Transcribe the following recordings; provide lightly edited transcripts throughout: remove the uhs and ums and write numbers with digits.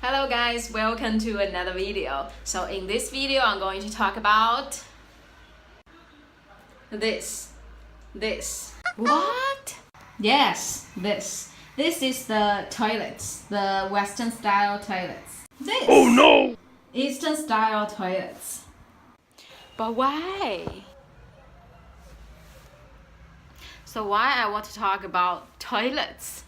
Hello guys, welcome to another video. So in this video, I'm going to talk about this. What? Yes, this. This is the toilets, the Western style toilets. This. Oh no! Eastern style toilets. But why? So why I want to talk about toilets?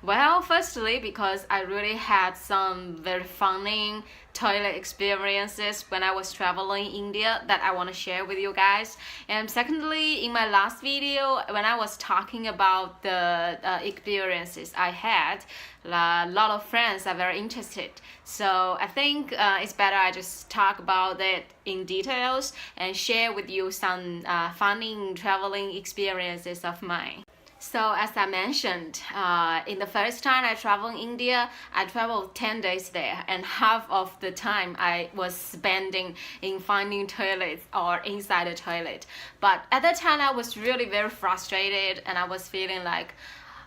Well, firstly, because I really had some very funny toilet experiences when I was traveling in India that I want to share with you guys. And secondly, in my last video, when I was talking about the experiences I had, a lot of friends are very interested. So I think it's better I just talk about it in details and share with you some funny traveling experiences of mine. So as I mentioned, in the first time I traveled in India, I traveled 10 days there, and half of the time I was spending in finding toilets or inside the toilet. But at that time I was really very frustrated and I was feeling like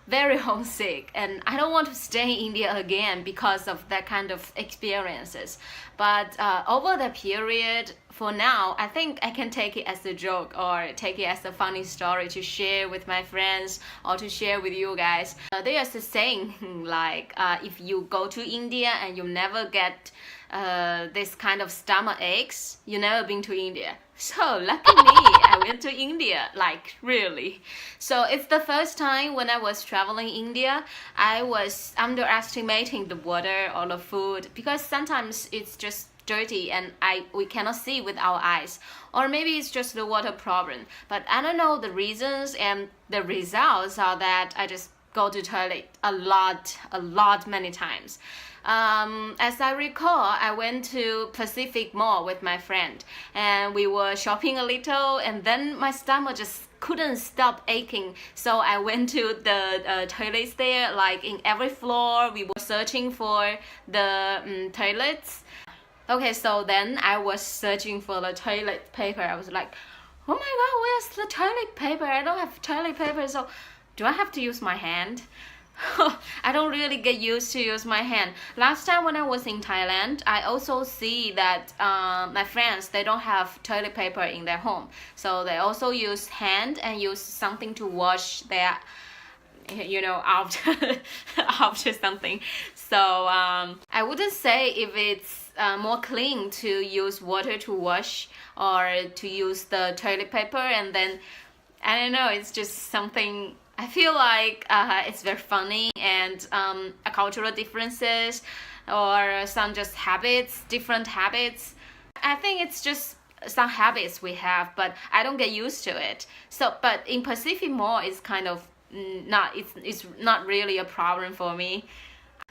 very homesick, and I don't want to stay in India again because of that kind of experiences. But over the period, for now, I think I can take it as a joke or take it as a funny story to share with my friends or to share with you guys. There's a saying like if you go to India and you never get this kind of stomach aches, you never been to India. So lucky me, I went to India, like really. So it's the first time when I was traveling India, I was underestimating the water or the food because sometimes it's just dirty and we cannot see with our eyes, or maybe it's just the water problem. But I don't know the reasons, and the results are that I just go to toilet a lot many times. As I recall, I went to Pacific Mall with my friend and we were shopping a little, and then my stomach just couldn't stop aching. So I went to the toilets there, like in every floor we were searching for the toilets. Okay, so then I was searching for the toilet paper. I was like, oh my god, where's the toilet paper? I don't have toilet paper, so do I have to use my hand? I don't really get used to use my hand. Last time when I was in Thailand, I also see that my friends, they don't have toilet paper in their home. So they also use hand and use something to wash their, after something. So I wouldn't say if it's more clean to use water to wash or to use the toilet paper, and then I don't know, it's just something I feel like it's very funny, and cultural differences or some just different habits. I think it's just some habits we have, but I don't get used to it. So, but in Pacific Mall, it's kind of it's not really a problem for me.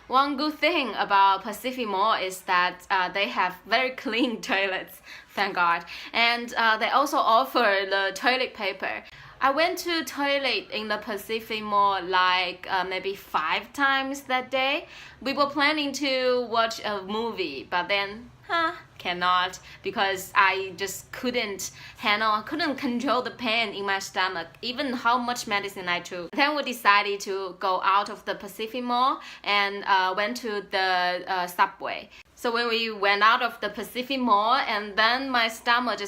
One good thing about Pacific Mall is that they have very clean toilets, thank God. And they also offer the toilet paper. I went to toilet in the Pacific Mall like maybe 5 times that day. We were planning to watch a movie, but then cannot, because I just couldn't control the pain in my stomach, even how much medicine I took. Then we decided to go out of the Pacific Mall and went to the subway. So when we went out of the Pacific Mall, and then my stomach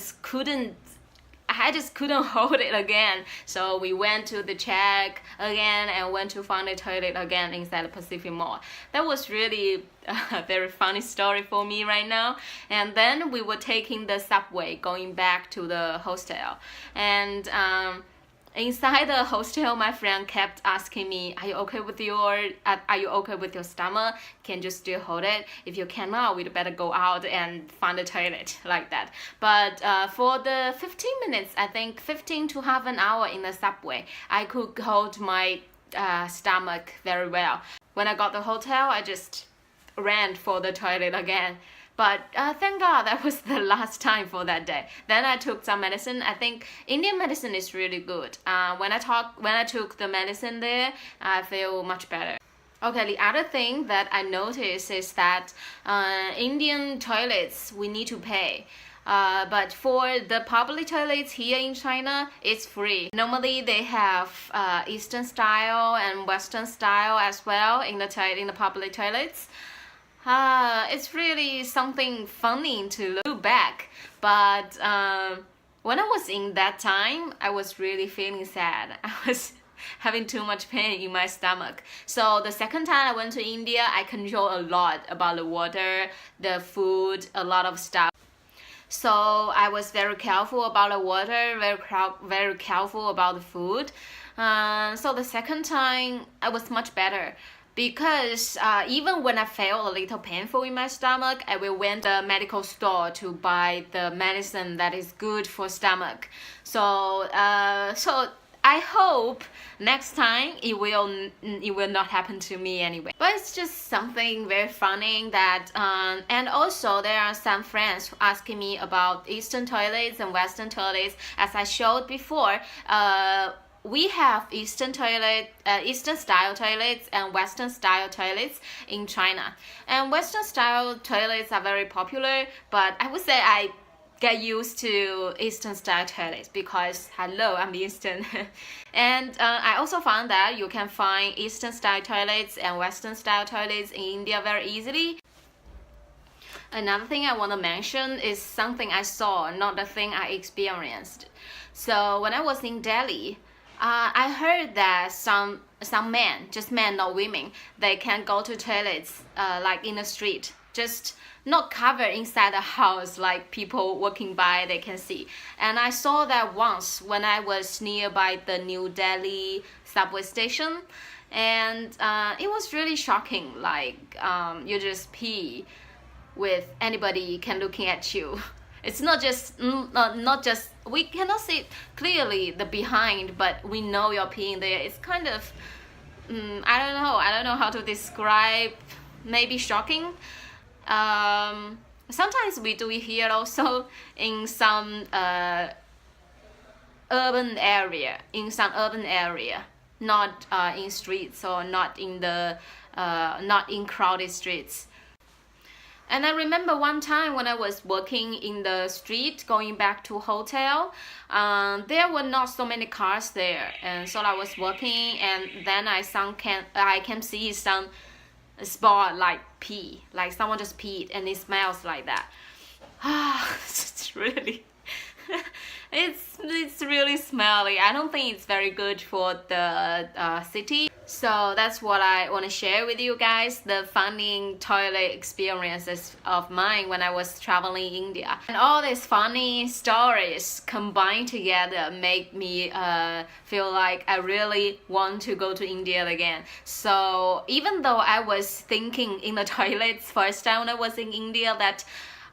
I just couldn't hold it again. So we went to the check again and went to find the toilet again inside the Pacific Mall. That was really a very funny story for me right now. And then we were taking the subway going back to the hostel. And inside the hostel, my friend kept asking me, are you okay with your stomach? Can you still hold it? If you cannot, we'd better go out and find a toilet, like that. But for the 15 minutes, I think 15 to half an hour in the subway, I could hold my stomach very well. When I got the hotel, I just ran for the toilet again. But thank God that was the last time for that day. Then I took some medicine. I think Indian medicine is really good. When I took the medicine there, I feel much better. Okay, the other thing that I noticed is that Indian toilets, we need to pay. But for the public toilets here in China, it's free. Normally they have Eastern style and Western style as well in the public toilets. It's really something funny to look back, but when I was in that time, I was really feeling sad. I was having too much pain in my stomach. So the second time I went to India, I controlled a lot about the water, the food, a lot of stuff. So I was very careful about the water, very careful about the food. So the second time I was much better because even when I felt a little painful in my stomach, I will went to the medical store to buy the medicine that is good for stomach. So I hope next time it will not happen to me anyway. But it's just something very funny that and also there are some friends asking me about Eastern toilets and Western toilets. As I showed before, we have Eastern style toilets and Western style toilets in China. And Western style toilets are very popular, but I would say I get used to Eastern style toilets because hello, I'm Eastern. And I also found that you can find Eastern style toilets and Western style toilets in India very easily. Another thing I want to mention is something I saw, not the thing I experienced. So when I was in Delhi, I heard that some men, just men, not women, they can go to toilets like in the street, just not covered inside the house, like people walking by they can see. And I saw that once when I was nearby the New Delhi subway station, and it was really shocking. Like you just pee with anybody can looking at you. It's not just we cannot see clearly the behind, but we know you're peeing there. It's kind of I don't know how to describe. Maybe shocking. Sometimes we do it here also in some urban area, not in streets or not in crowded streets. And I remember one time when I was walking in the street going back to hotel, there were not so many cars there, and so I was walking, and then I can see some spot like pee, like someone just peed, and it smells like that. It's really it's really smelly. I don't think it's very good for the city. So that's what I want to share with you guys, the funny toilet experiences of mine when I was traveling India. And all these funny stories combined together make me feel like I really want to go to India again. So even though I was thinking in the toilets first time when I was in India that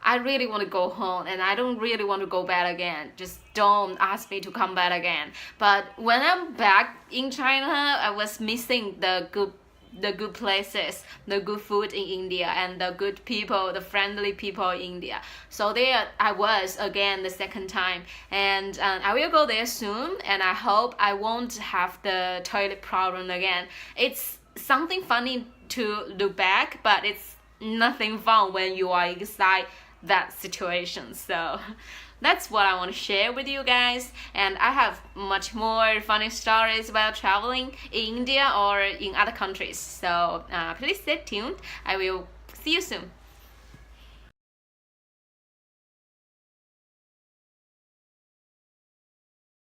I really want to go home and I don't really want to go back again. Just don't ask me to come back again. But when I'm back in China, I was missing the good places, the good food in India, and the good people, the friendly people in India. So there I was again the second time, and I will go there soon, and I hope I won't have the toilet problem again. It's something funny to look back, but it's nothing fun when you are inside that situation. So that's what I want to share with you guys, and I have much more funny stories about traveling in India or in other countries. So please stay tuned. I will see you soon.